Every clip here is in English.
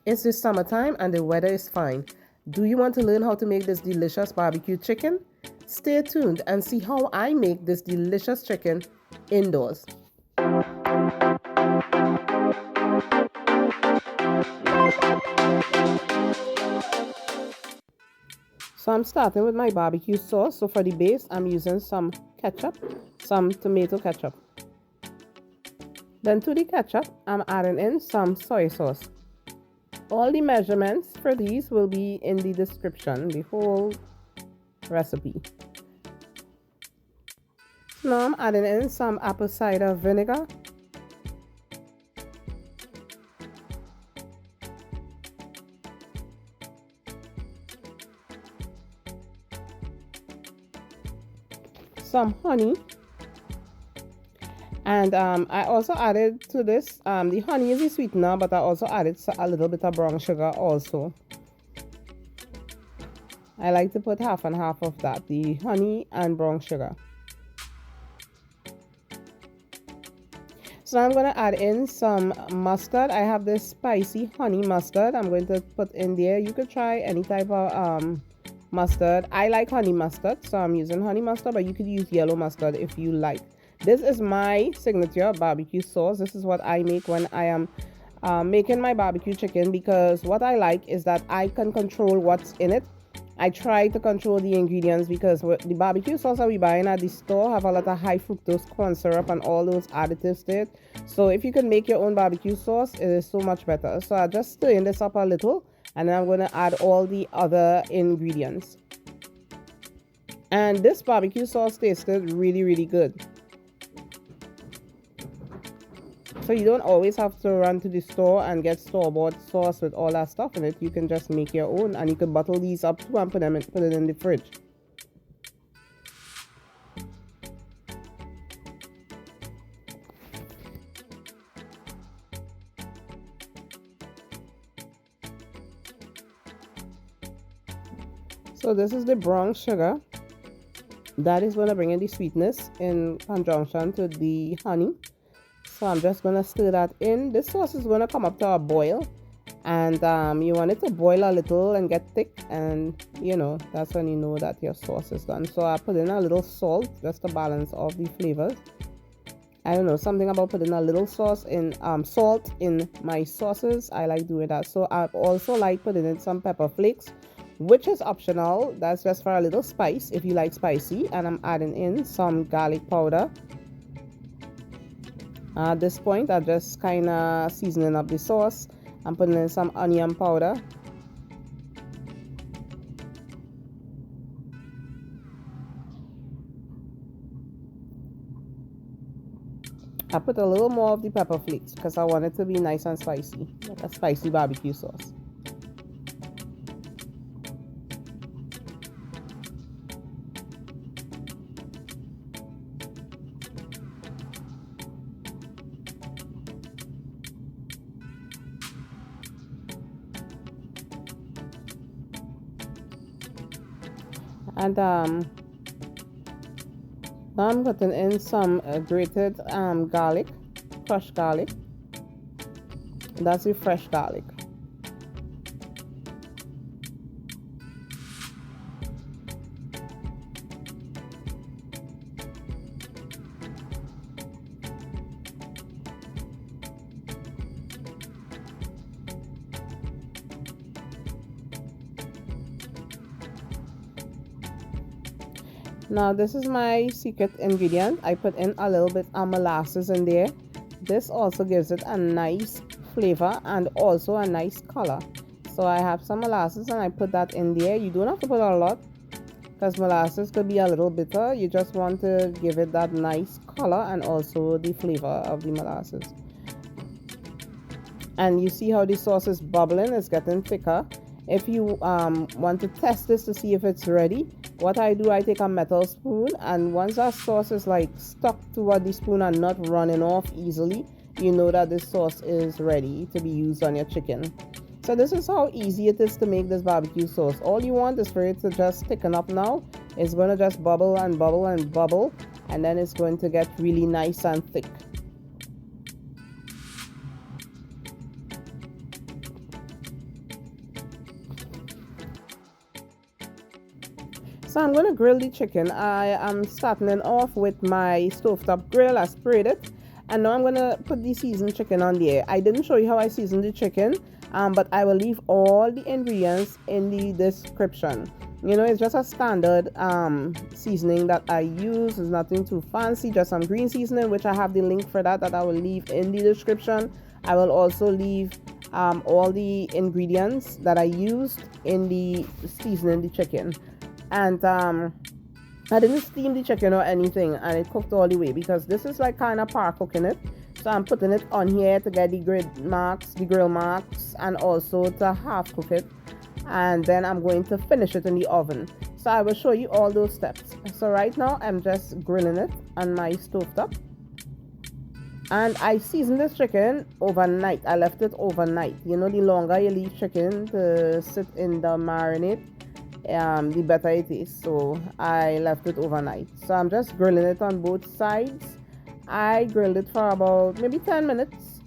It's the summertime and the weather is fine. Do you want to learn how to make this delicious barbecue chicken? Stay tuned and see how I make this delicious chicken indoors. So I'm starting with my barbecue sauce. So for the base, I'm using some ketchup, some tomato ketchup. Then to the ketchup, I'm adding in some soy sauce. All the measurements for these will be in the description, the whole recipe. So now I'm adding in some apple cider vinegar. Some honey. And I also added to this, the honey is a sweetener, but I also added a little bit of brown sugar also. I like to put half and half of that, the honey and brown sugar. So I'm going to add in some mustard. I have this spicy honey mustard I'm going to put in there. You could try any type of mustard. I like honey mustard, so I'm using honey mustard, but you could use yellow mustard if you like. This is my signature barbecue sauce. This is what I make when I am making my barbecue chicken, because what I like is that I can control what's in it. I try to control the ingredients, because the barbecue sauce that we buy in at the store have a lot of high fructose corn syrup and all those additives to it. So if you can make your own barbecue sauce, it is so much better. So I just stirring this up a little, and then I'm going to add all the other ingredients. And this barbecue sauce tasted really, really good. So you don't always have to run to the store and get store-bought sauce with all that stuff in it. You can just make your own, and you can bottle these up too and put it in the fridge. So this is the brown sugar. That is going to bring in the sweetness in conjunction to the honey. So I'm just going to stir that in. This sauce is going to come up to a boil, and you want it to boil a little and get thick, and that's when you know that your sauce is done. So I put in a little salt just to balance off the flavors. I don't know, something about putting a little salt in my sauces. I like doing that. So I also like putting in some pepper flakes, which is optional. That's just for a little spice if you like spicy. And I'm adding in some garlic powder. At this point, I'm just kind of seasoning up the sauce. I'm putting in some onion powder. I put a little more of the pepper flakes because I want it to be nice and spicy, like a spicy barbecue sauce. And now I'm putting in some grated garlic, crushed garlic. That's the fresh garlic. Now this is my secret ingredient. I put in a little bit of molasses in there. This also gives it a nice flavor and also a nice color. So I have some molasses and I put that in there. You don't have to put a lot because molasses could be a little bitter. You just want to give it that nice color and also the flavor of the molasses. And you see how the sauce is bubbling, it's getting thicker. If you want to test this to see if it's ready, what I do, I take a metal spoon, and once that sauce is like stuck to the spoon and not running off easily, you know that this sauce is ready to be used on your chicken. So this is how easy it is to make this barbecue sauce. All you want is for it to just thicken up now. It's going to just bubble and bubble and bubble, and then it's going to get really nice and thick. So I'm going to grill the chicken. I am starting it off with my stovetop grill. I sprayed it. And now I'm going to put the seasoned chicken on there. I didn't show you how I seasoned the chicken, but I will leave all the ingredients in the description. You know, it's just a standard seasoning that I use. It's nothing too fancy, just some green seasoning, which I have the link for that I will leave in the description. I will also leave all the ingredients that I used in the seasoning the chicken. And I didn't steam the chicken or anything, and it cooked all the way because this is like kind of par cooking it. So I'm putting it on here to get the grill marks, and also to half cook it. And then I'm going to finish it in the oven. So I will show you all those steps. So right now I'm just grilling it on my stovetop. And I seasoned this chicken overnight. I left it overnight. You know, the longer you leave chicken to sit in the marinade, the better it is. So I left it overnight. So I'm just grilling it on both sides. I grilled it for about maybe 10 minutes.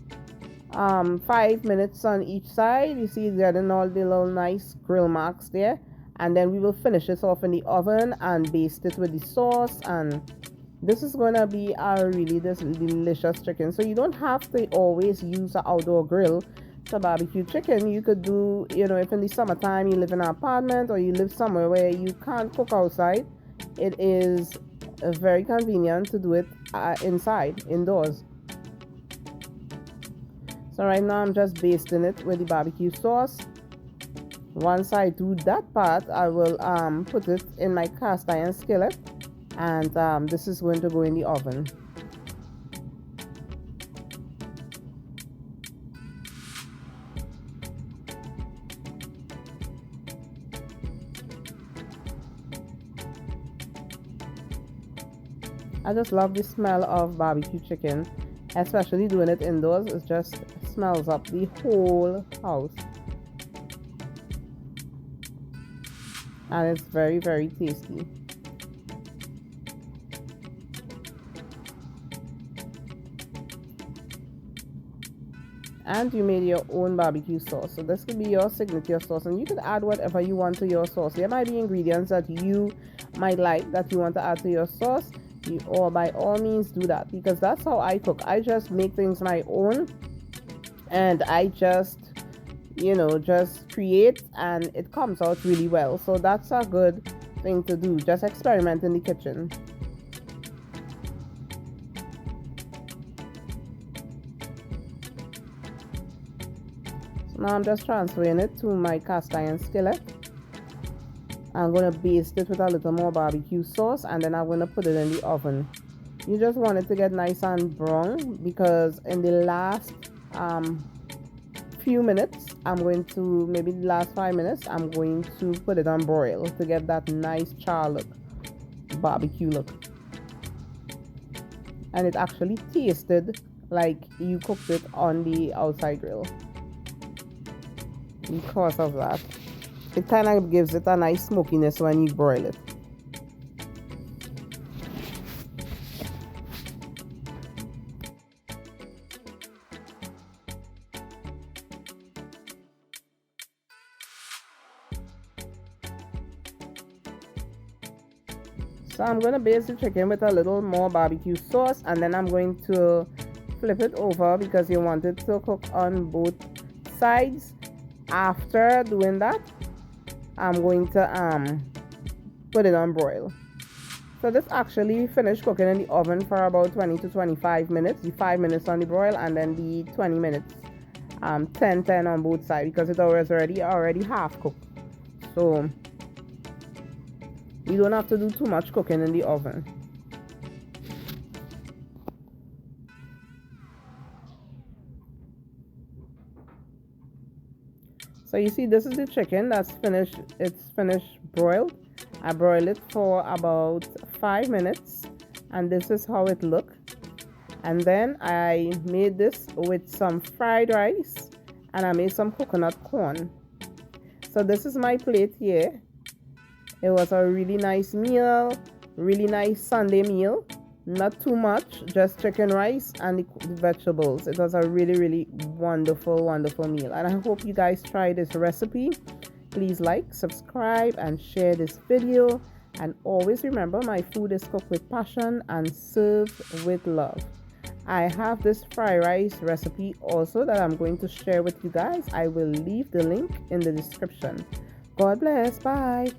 5 minutes on each side. You see, getting all the little nice grill marks there. And then we will finish this off in the oven and baste it with the sauce. And this is gonna be a really delicious chicken. So you don't have to always use an outdoor grill to barbecue chicken. You could do, you know, if in the summertime you live in an apartment or you live somewhere where you can't cook outside, it is very convenient to do it indoors. So right now I'm just basting it with the barbecue sauce. Once I do that part, I will put it in my cast iron skillet, and this is going to go in the oven. I just love the smell of barbecue chicken, especially doing it indoors. It just smells up the whole house, and it's very, very tasty. And you made your own barbecue sauce, so this could be your signature sauce, and you could add whatever you want to your sauce. There might be ingredients that you might like that you want to add to your sauce, or by all means do that, because that's how I cook. I just make things my own, and I just, you know, just create, and it comes out really well. So that's a good thing to do. Just experiment in the kitchen. So now I'm just transferring it to my cast iron skillet. I'm going to baste it with a little more barbecue sauce, and then I'm going to put it in the oven. You just want it to get nice and brown, because in the last few minutes, maybe the last 5 minutes, I'm going to put it on broil to get that nice char look, barbecue look. And it actually tasted like you cooked it on the outside grill. Because of that, it kind of gives it a nice smokiness when you broil it. So I'm going to baste the chicken with a little more barbecue sauce, and then I'm going to flip it over because you want it to cook on both sides. After doing that, I'm going to put it on broil. So this actually finished cooking in the oven for about 20 to 25 minutes. The 5 minutes on the broil, and then the 20 minutes 10 on both sides, because it was already half cooked. So you don't have to do too much cooking in the oven. So you see, this is the chicken that's finished. It's finished broiled. I broiled it for about 5 minutes, and this is how it looked. And then I made this with some fried rice, and I made some coconut corn. So this is my plate here. It was a really nice meal, really nice Sunday meal. Not too much, just chicken, rice, and the vegetables. It was a really wonderful meal, and I hope you guys try this recipe. Please like, subscribe, and share this video. And always remember, my food is cooked with passion and served with love. I have this fried rice recipe also that I'm going to share with you guys. I will leave the link in the description. God bless. Bye.